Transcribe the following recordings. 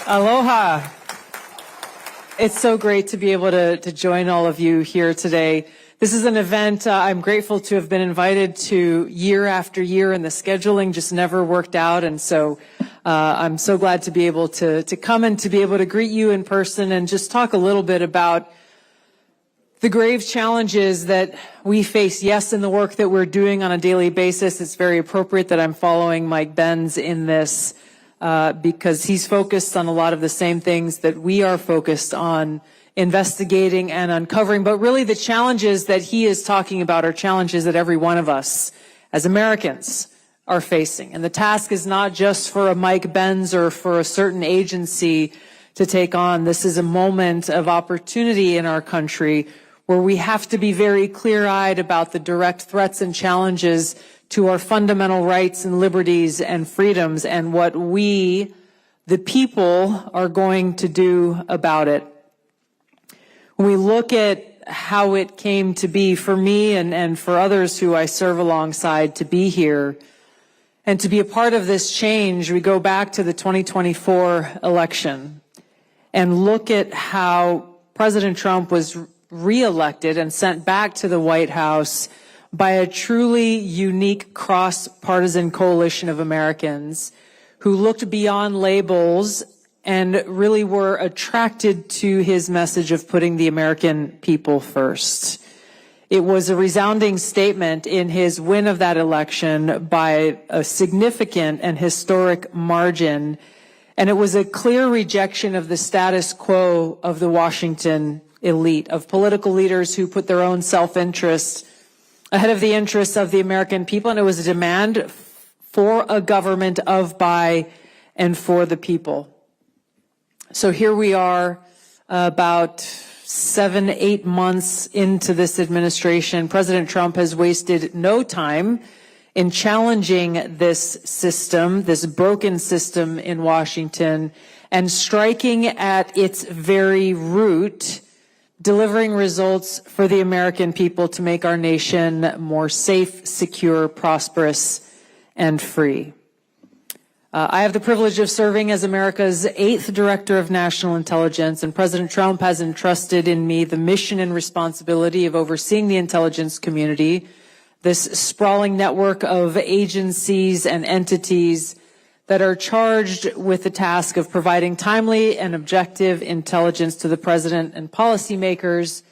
Aloha. It's so great to be able to join all of you here today. This is an event I'm grateful to have been invited to year after year, and the scheduling just never worked out. And so I'm so glad to be able to come and to be able to greet you in person and just talk a little bit about the grave challenges that we face, yes, in the work that we're doing on a daily basis. It's very appropriate that I'm following Mike Benz in this because he's focused on a lot of the same things that we are focused on investigating and uncovering. But really the challenges that he is talking about are challenges that every one of us as Americans are facing. And the task is not just for a Mike Benz or for a certain agency to take on. This is a moment of opportunity in our country where we have to be very clear-eyed about the direct threats and challenges to our fundamental rights and liberties and freedoms and what we, the people, are going to do about it. When we look at how it came to be for me and for others who I serve alongside to be here and to be a part of this change, we go back to the 2024 election and look at how President Trump was reelected and sent back to the White House by a truly unique cross-partisan coalition of Americans who looked beyond labels and really were attracted to his message of putting the American people first. It was a resounding statement in his win of that election by a significant and historic margin, and it was a clear rejection of the status quo of the Washington elite, of political leaders who put their own self-interest ahead of the interests of the American people, and it was a demand for a government of, by, and for the people. So here we are, about 7-8 months into this administration. President Trump has wasted no time in challenging this system, this broken system in Washington, and striking at its very root, delivering results for the American people to make our nation more safe, secure, prosperous, and free. I have the privilege of serving as America's 8th Director of National Intelligence, and President Trump has entrusted in me the mission and responsibility of overseeing the intelligence community, this sprawling network of agencies and entities that are charged with the task of providing timely and objective intelligence to the President and policymakers,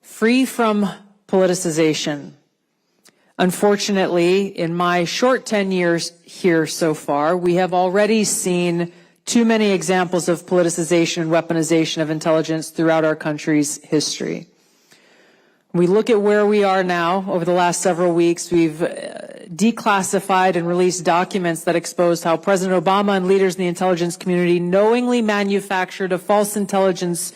free from politicization. Unfortunately, in my short 10 years here so far, we have already seen too many examples of politicization and weaponization of intelligence throughout our country's history. We look at where we are now. Over the last several weeks, we've declassified and released documents that exposed how President Obama and leaders in the intelligence community knowingly manufactured a false intelligence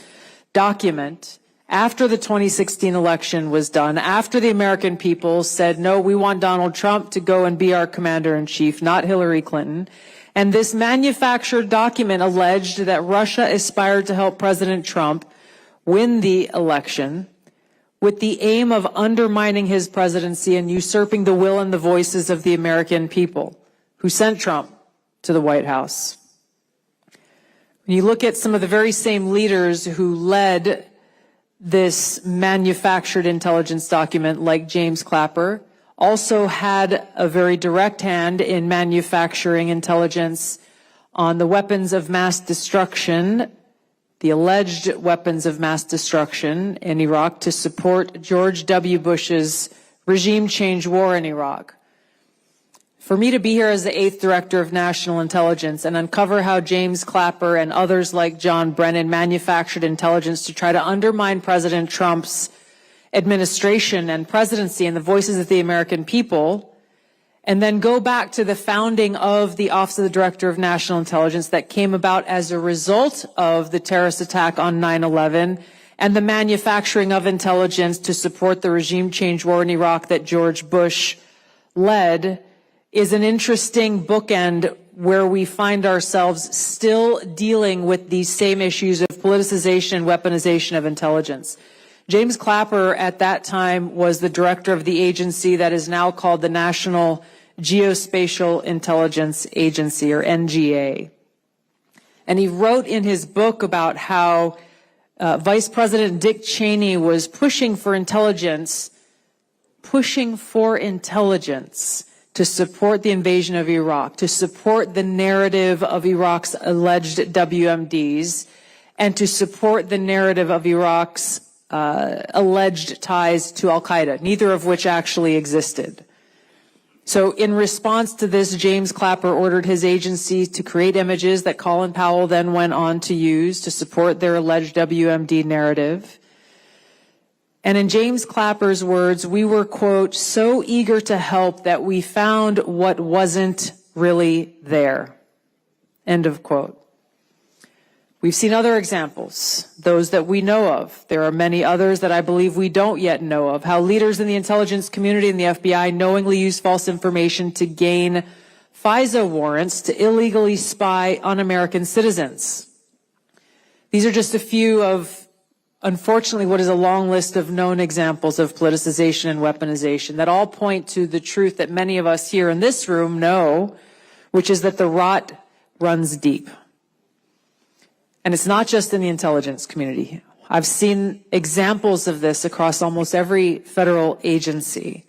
document after the 2016 election was done, after the American people said, no, we want Donald Trump to go and be our commander-in-chief, not Hillary Clinton. And this manufactured document alleged that Russia aspired to help President Trump win the election with the aim of undermining his presidency and usurping the will and the voices of the American people who sent Trump to the White House. When you look at some of the very same leaders who led this manufactured intelligence document, like James Clapper, also had a very direct hand in manufacturing intelligence on the weapons of mass destruction, the alleged weapons of mass destruction in Iraq to support George W. Bush's regime change war in Iraq. For me to be here as the 8th Director of National Intelligence and uncover how James Clapper and others like John Brennan manufactured intelligence to try to undermine President Trump's administration and presidency and the voices of the American people, and then go back to the founding of the Office of the Director of National Intelligence that came about as a result of the terrorist attack on 9/11 and the manufacturing of intelligence to support the regime change war in Iraq that George Bush led, is an interesting bookend where we find ourselves still dealing with these same issues of politicization and weaponization of intelligence. James Clapper at that time was the director of the agency that is now called the National Geospatial Intelligence Agency, or NGA. And he wrote in his book about how Vice President Dick Cheney was pushing for intelligence to support the invasion of Iraq, to support the narrative of Iraq's alleged WMDs, and to support the narrative of Iraq's alleged ties to al-Qaeda, neither of which actually existed. So in response to this, James Clapper ordered his agency to create images that Colin Powell then went on to use to support their alleged WMD narrative. And in James Clapper's words, we were, quote, so eager to help that we found what wasn't really there, end of quote. We've seen other examples, those that we know of. There are many others that I believe we don't yet know of, how leaders in the intelligence community and the FBI knowingly use false information to gain FISA warrants to illegally spy on American citizens. These are just a few of, unfortunately, what is a long list of known examples of politicization and weaponization that all point to the truth that many of us here in this room know, which is that the rot runs deep. And it's not just in the intelligence community. I've seen examples of this across almost every federal agency.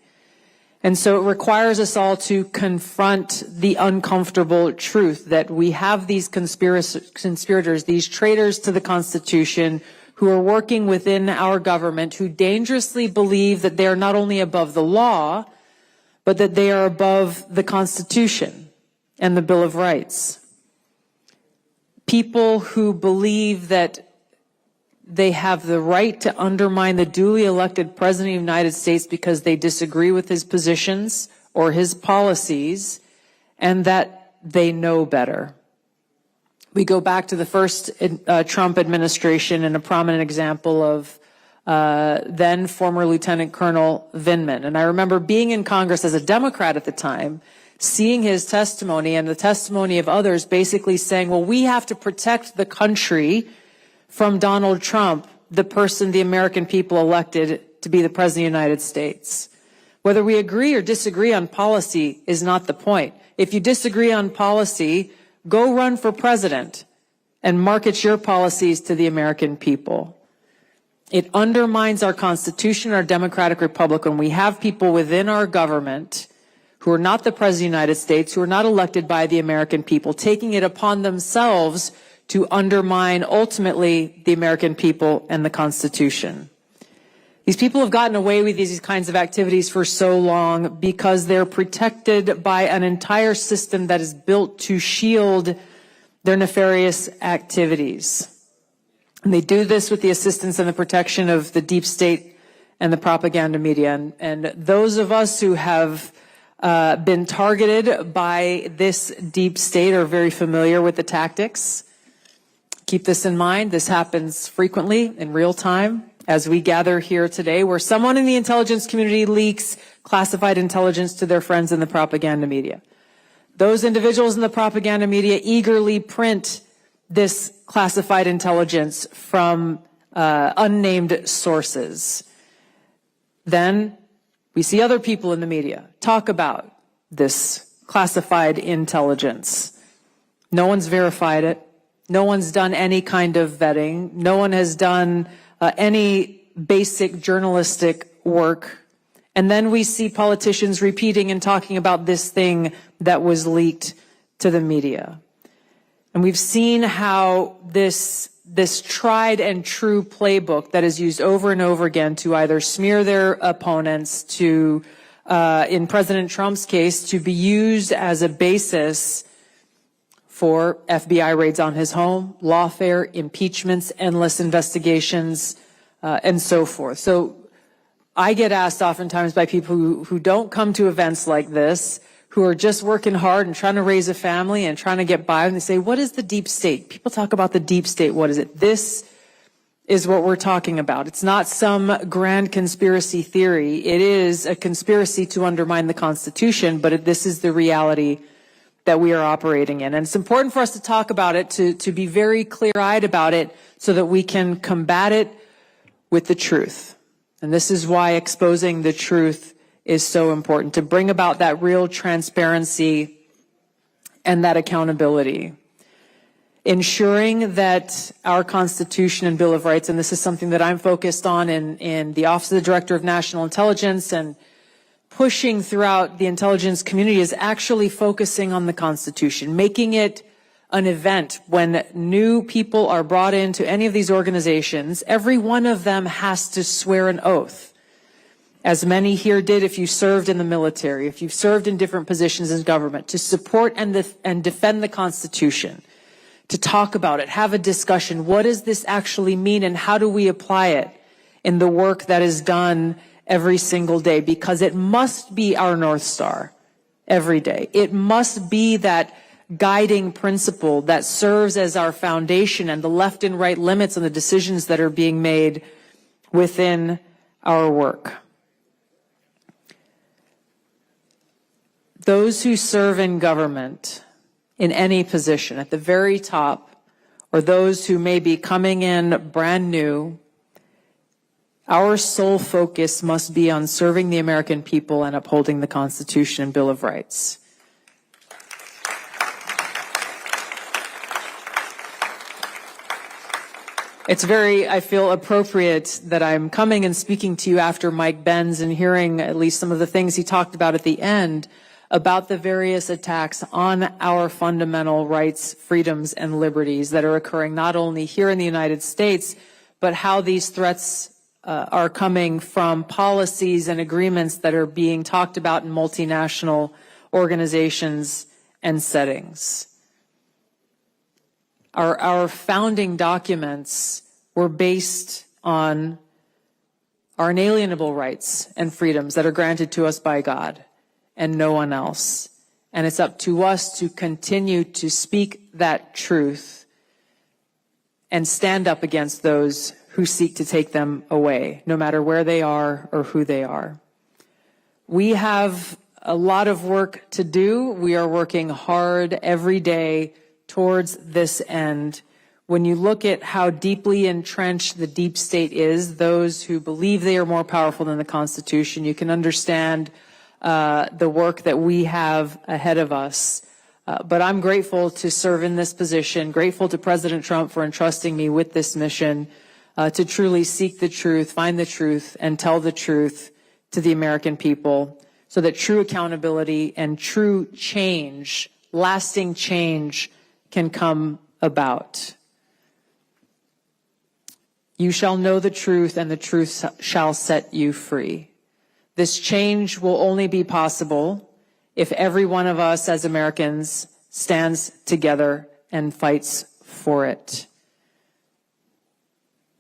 And so it requires us all to confront the uncomfortable truth that we have these conspirators, these traitors to the Constitution, who are working within our government, who dangerously believe that they are not only above the law, but that they are above the Constitution and the Bill of Rights. People who believe that they have the right to undermine the duly elected President of the United States because they disagree with his positions or his policies, and that they know better. We go back to the first Trump administration and a prominent example of then former Lieutenant Colonel Vindman. And I remember being in Congress as a Democrat at the time, seeing his testimony and the testimony of others basically saying, well, we have to protect the country from Donald Trump, the person the American people elected to be the President of the United States. Whether we agree or disagree on policy is not the point. If you disagree on policy, go run for president and market your policies to the American people. It undermines our Constitution, our democratic republic, when we have people within our government who are not the President of the United States, who are not elected by the American people, taking it upon themselves to undermine, ultimately, the American people and the Constitution. These people have gotten away with these kinds of activities for so long because they're protected by an entire system that is built to shield their nefarious activities. And they do this with the assistance and the protection of the deep state and the propaganda media. And those of us who have been targeted by this deep state are very familiar with the tactics. Keep this in mind. This happens frequently in real time as we gather here today, where someone in the intelligence community leaks classified intelligence to their friends in the propaganda media. Those individuals in the propaganda media eagerly print this classified intelligence from unnamed sources. Then we see other people in the media talk about this classified intelligence. No one's verified it. No one's done any kind of vetting. No one has done any basic journalistic work. And then we see politicians repeating and talking about this thing that was leaked to the media. And we've seen how this tried and true playbook that is used over and over again to either smear their opponents, to, in President Trump's case, to be used as a basis for FBI raids on his home, lawfare, impeachments, endless investigations, and so forth. So I get asked oftentimes by people who don't come to events like this, who are just working hard and trying to raise a family and trying to get by, and they say, what is the deep state? People talk about the deep state. What is it? This is what we're talking about. It's not some grand conspiracy theory. It is a conspiracy to undermine the Constitution, but this is the reality that we are operating in. And it's important for us to talk about it, to be very clear-eyed about it, so that we can combat it with the truth. And this is why exposing the truth is so important, to bring about that real transparency and that accountability. ensuring that our Constitution and Bill of Rights, and this is something that I'm focused on in the Office of the Director of National Intelligence and pushing throughout the intelligence community, is actually focusing on the Constitution, making it an event. When new people are brought into any of these organizations, every one of them has to swear an oath, as many here did if you served in the military, if you've served in different positions in government, to support and defend the Constitution, to talk about it, have a discussion. What does this actually mean, and how do we apply it in the work that is done every single day? Because it must be our North Star every day. It must be that guiding principle that serves as our foundation and the left and right limits on the decisions that are being made within our work. Those who serve in government in any position at the very top, or those who may be coming in brand new, our sole focus must be on serving the American people and upholding the Constitution and Bill of Rights. It's very, I feel, appropriate that I'm coming and speaking to you after Mike Benz and hearing at least some of the things he talked about at the end about the various attacks on our fundamental rights, freedoms, and liberties that are occurring not only here in the United States, but how these threats are coming from policies and agreements that are being talked about in multinational organizations and settings. Our founding documents were based on our inalienable rights and freedoms that are granted to us by God and no one else. And it's up to us to continue to speak that truth and stand up against those who seek to take them away, no matter where they are or who they are. We have a lot of work to do. We are working hard every day towards this end. When you look at how deeply entrenched the deep state is, those who believe they are more powerful than the Constitution, you can understand the work that we have ahead of us. But I'm grateful to serve in this position, grateful to President Trump for entrusting me with this mission to truly seek the truth, find the truth, and tell the truth to the American people so that true accountability and true change, lasting change, can come about. You shall know the truth, and the truth shall set you free. This change will only be possible if every one of us as Americans stands together and fights for it.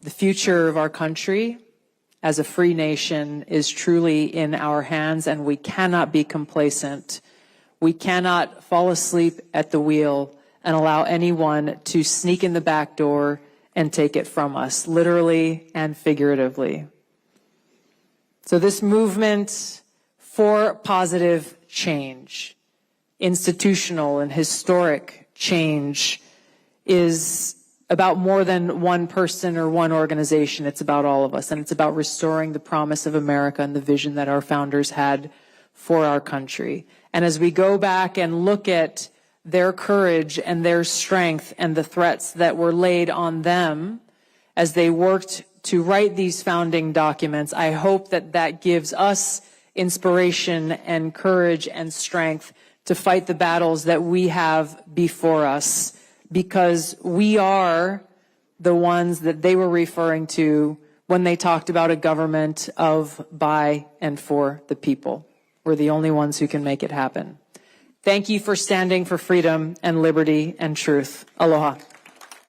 The future of our country as a free nation is truly in our hands, and we cannot be complacent. We cannot fall asleep at the wheel and allow anyone to sneak in the back door and take it from us, literally and figuratively. So this movement for positive change, institutional and historic change, is about more than one person or one organization. It's about all of us, and it's about restoring the promise of America and the vision that our founders had for our country. And as we go back and look at their courage and their strength and the threats that were laid on them as they worked to write these founding documents, I hope that that gives us inspiration and courage and strength to fight the battles that we have before us, because we are the ones that they were referring to when they talked about a government of, by, and for the people. We're the only ones who can make it happen. Thank you for standing for freedom and liberty and truth. Aloha.